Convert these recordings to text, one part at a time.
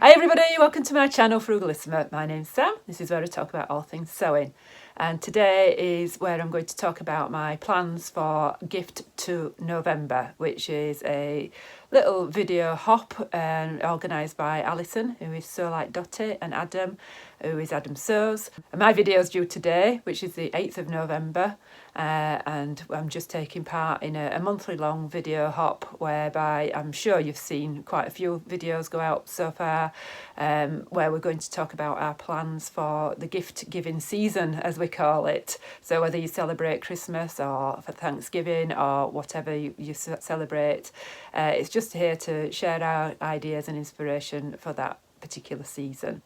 Hi everybody, welcome to my channel Frugalisama. My name's Sam. This is where I talk about all things sewing. And today is where I'm going to talk about my plans for Gift to November, which is a little video hop organised by Alison, who is Sew Like Dotty, and Adam, who is Adam Sews. And my video is due today, which is the 8th of November. And I'm just taking part in a monthly long video hop whereby I'm sure you've seen quite a few videos go out so far, where we're going to talk about our plans for the gift giving season, as we call it. So whether you celebrate Christmas or for Thanksgiving or whatever you celebrate, it's just here to share our ideas and inspiration for that particular season.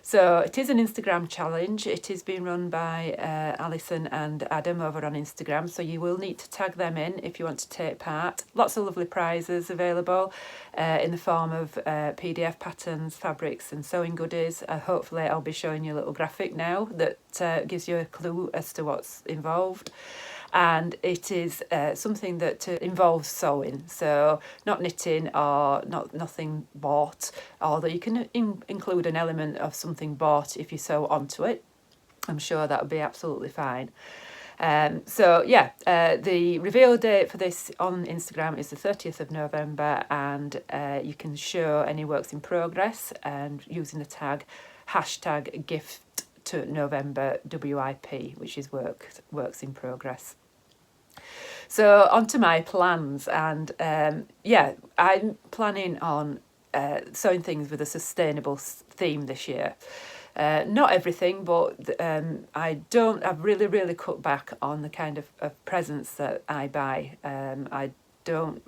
So it is an Instagram challenge. It is being run by Alison and Adam over on Instagram, so you will need to tag them in if you want to take part. Lots of lovely prizes available in the form of PDF patterns, fabrics and sewing goodies. Hopefully I'll be showing you a little graphic now that gives you a clue as to what's involved. And it is something that involves sewing, so not knitting or nothing bought, although you can include an element of something bought if you sew onto it. I'm sure that would be absolutely fine. The reveal date for this on Instagram is the 30th of November, and you can show any works in progress and using the tag hashtag gift to November WIP, which is works in progress. So on to my plans, and I'm planning on sewing things with a sustainable theme this year. Not everything, but I've really cut back on the kind of presents that I buy. I don't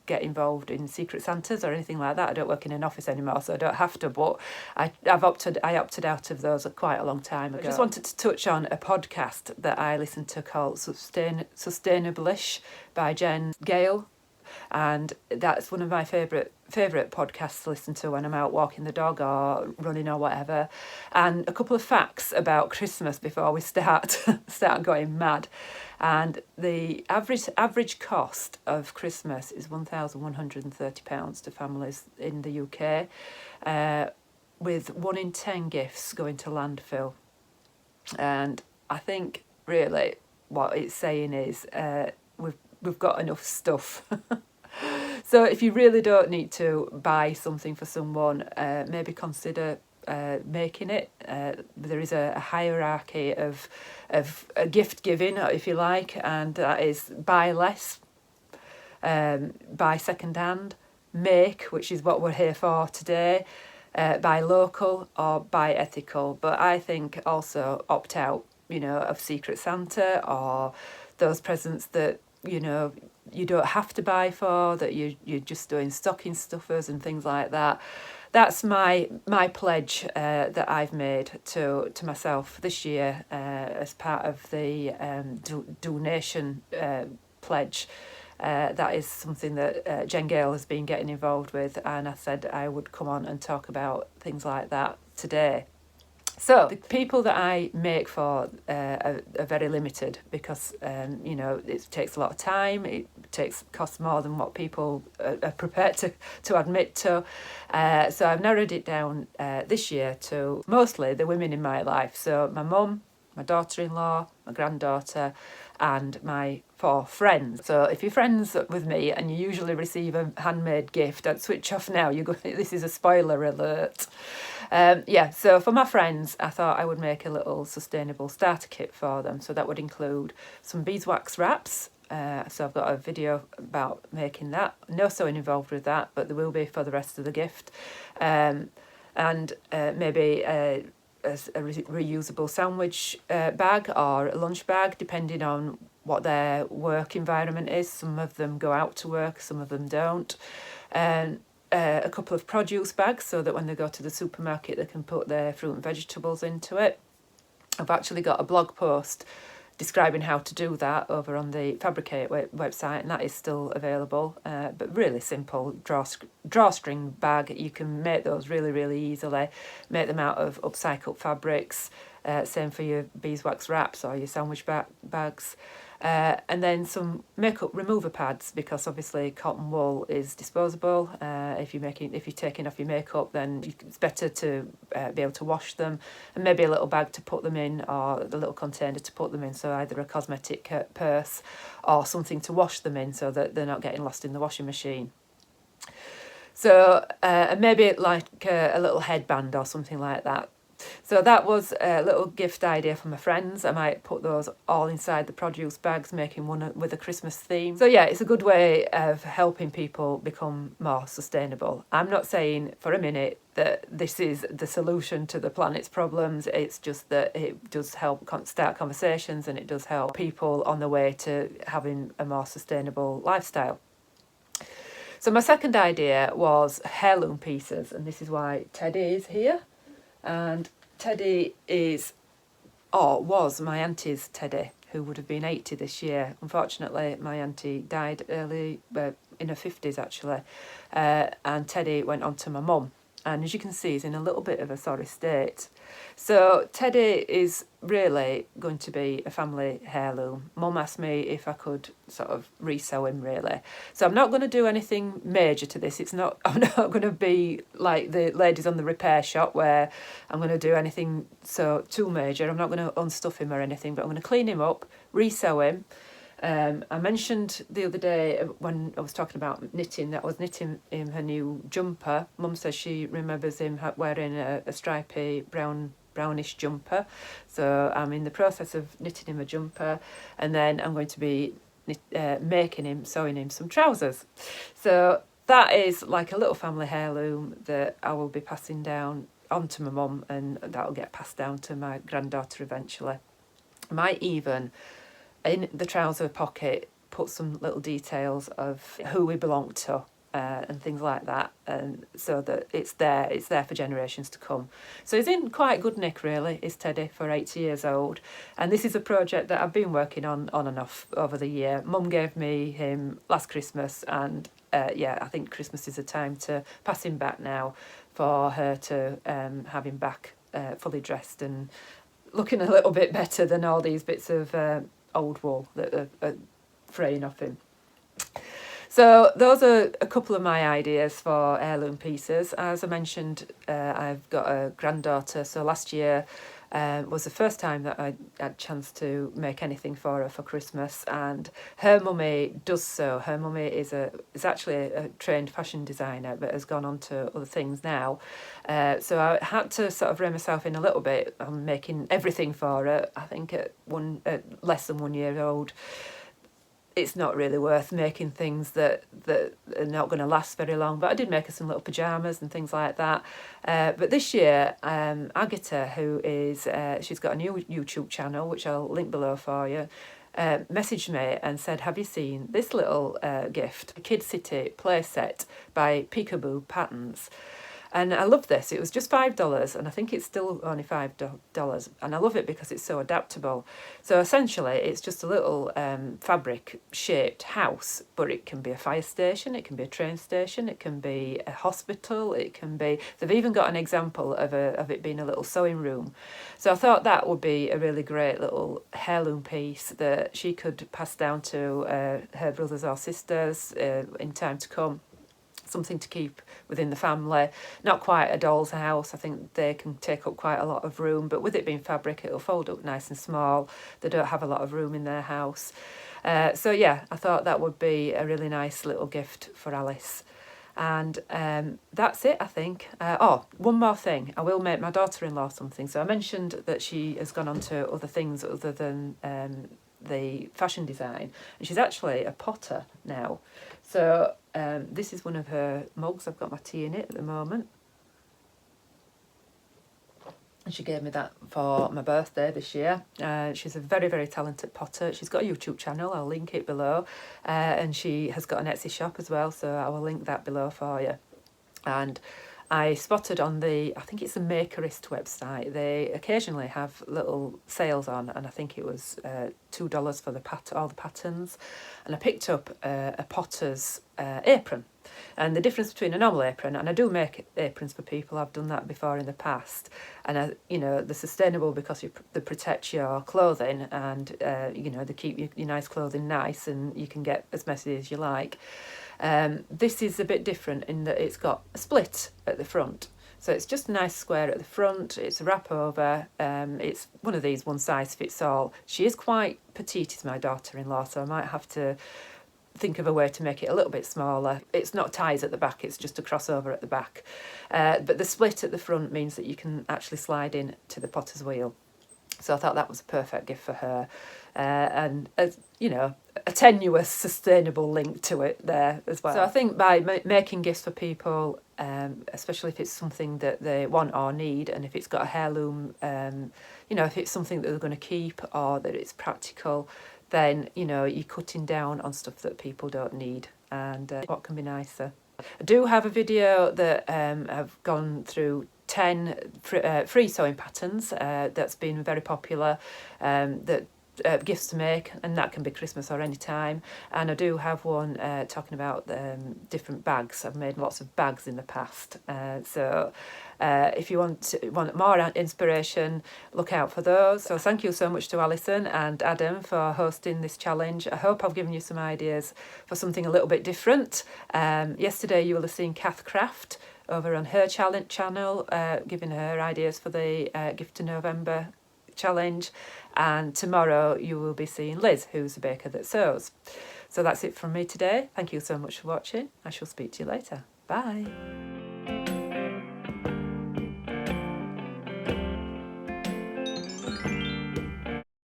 get involved in Secret Santas or anything like that. I don't work in an office anymore, so I don't have to, but I opted out of those quite a long time ago. I just wanted to touch on a podcast that I listened to called Sustainable-ish by Jen Gale, and that's one of my favourite podcasts to listen to when I'm out walking the dog or running or whatever. And a couple of facts about Christmas before we start going mad. And the average cost of Christmas is £1,130 to families in the UK, with 1 in 10 gifts going to landfill. And I think really what it's saying is we've got enough stuff. So if you really don't need to buy something for someone, maybe consider making it. There is a hierarchy of gift giving, if you like, and that is buy less, buy second hand, make, which is what we're here for today, buy local or buy ethical. But I think also opt out, of Secret Santa or those presents that you don't have to buy for, that you're just doing stocking stuffers and things like that. That's my pledge that I've made to myself this year as part of the donation pledge. That is something that Jen Gale has been getting involved with, and I said I would come on and talk about things like that today. So the people that I make for are very limited because it takes a lot of time. It costs more than what people are prepared to admit to. So I've narrowed it down this year to mostly the women in my life. So my mum, my daughter-in-law, my granddaughter, and my 4 friends. So if you're friends with me and you usually receive a handmade gift, I'd switch off now. This is a spoiler alert. So for my friends, I thought I would make a little sustainable starter kit for them. So that would include some beeswax wraps. So I've got a video about making that. No sewing involved with that, but there will be for the rest of the gift. And maybe a reusable sandwich bag or a lunch bag, depending on what their work environment is. Some of them go out to work, some of them don't. And a couple of produce bags so that when they go to the supermarket they can put their fruit and vegetables into it. I've actually got a blog post describing how to do that over on the Fabricate website, and that is still available, but really simple drawstring bag. You can make those really easily, make them out of upcycled fabrics. Same for your beeswax wraps or your sandwich bags. And then some makeup remover pads, because obviously cotton wool is disposable. If you're taking off your makeup, then it's better to be able to wash them, and maybe a little bag to put them in, or the little container to put them in. So either a cosmetic purse or something to wash them in, so that they're not getting lost in the washing machine. So maybe like a little headband or something like that. So that was a little gift idea for my friends. I might put those all inside the produce bags, making one with a Christmas theme. So yeah, it's a good way of helping people become more sustainable. I'm not saying for a minute that this is the solution to the planet's problems. It's just that it does help start conversations, and it does help people on the way to having a more sustainable lifestyle. So my second idea was heirloom pieces, and this is why Teddy is here. And Teddy was my auntie's Teddy, who would have been 80 this year. Unfortunately, my auntie died early, in her 50s actually, and Teddy went on to my mum. And as you can see, he's in a little bit of a sorry state. So Teddy is really going to be a family heirloom. Mum asked me if I could sort of resew him, really. So I'm not going to do anything major to this. I'm not going to be like the ladies on the repair shop where I'm going to do anything too major. I'm not going to unstuff him or anything, but I'm going to clean him up, resew him. I mentioned the other day when I was talking about knitting that I was knitting him her new jumper. Mum says she remembers him wearing a stripy brownish jumper. So I'm in the process of knitting him a jumper, and then I'm going to be sewing him some trousers. So that is like a little family heirloom that I will be passing down onto my mum, and that will get passed down to my granddaughter eventually. I might even, in the trouser pocket, put some little details of who we belong to, and things like that, and so that it's there for generations to come. So he's in quite good nick, really, is Teddy, for 80 years old. And this is a project that I've been working on and off over the year. Mum gave me him last Christmas, and I think Christmas is a time to pass him back now, for her to have him back fully dressed and looking a little bit better than all these bits of old wool that are fraying off him. So those are a couple of my ideas for heirloom pieces. As I mentioned, I've got a granddaughter, so last year was the first time that I had a chance to make anything for her for Christmas, and her mummy does sew. Her mummy is actually a trained fashion designer, but has gone on to other things now. So I had to sort of rein myself in a little bit on making everything for her. I think at less than 1 year old, it's not really worth making things that are not going to last very long. But I did make her some little pyjamas and things like that. But this year, Agatha, who is, she's got a new YouTube channel, which I'll link below for you, messaged me and said, have you seen this little gift? A Kid City playset by Peekaboo Patterns. And I love this. It was just $5, and I think it's still only $5. And I love it because it's so adaptable. So essentially, it's just a little fabric-shaped house, but it can be a fire station, it can be a train station, it can be a hospital, it can be... They've even got an example of it being a little sewing room. So I thought that would be a really great little heirloom piece that she could pass down to her brothers or sisters in time to come. Something to keep within the family. Not quite a doll's house. I think they can take up quite a lot of room, but with it being fabric, it'll fold up nice and small. They don't have a lot of room in their house. So yeah, I thought that would be a really nice little gift for Alice. And that's it, I think. One more thing. I will make my daughter-in-law something. So I mentioned that she has gone on to other things other than the fashion design, and she's actually a potter now. So this is one of her mugs. I've got my tea in it at the moment. And she gave me that for my birthday this year. She's a very, very talented potter. She's got a YouTube channel. I'll link it below. And she has got an Etsy shop as well, so I will link that below for you. And I spotted on I think it's the Makerist website, they occasionally have little sales on, and I think it was $2 for all the patterns. And I picked up a potter's apron. And the difference between a normal apron, and I do make aprons for people, I've done that before in the past, and you know, they're sustainable because they protect your clothing, and you know, they keep your nice clothing nice, and you can get as messy as you like. This is a bit different in that it's got a split at the front. So it's just a nice square at the front, it's a wrap over, it's one of these one size fits all. She is quite petite, is my daughter-in-law, so I might have to think of a way to make it a little bit smaller. It's not ties at the back, it's just a crossover at the back. But the split at the front means that you can actually slide in to the potter's wheel. So I thought that was a perfect gift for her. And, you know, a tenuous, sustainable link to it there as well. So I think by making gifts for people, especially if it's something that they want or need, and if it's got a heirloom, you know, if it's something that they're going to keep or that it's practical, then, you know, you're cutting down on stuff that people don't need. And what can be nicer? I do have a video that I've gone through 10 free sewing patterns that's been very popular, that gifts to make, and that can be Christmas or any time. And I do have one talking about different bags. I've made lots of bags in the past, so if you want more inspiration, look out for those. So thank you so much to Alison and Adam for hosting this challenge. I hope I've given you some ideas for something a little bit different. Yesterday you will have seen Kath Craft over on her channel, giving her ideas for the Gift to November challenge, and tomorrow you will be seeing Liz, who's a baker that sews. So that's it from me today. Thank you so much for watching. I shall speak to you later. Bye.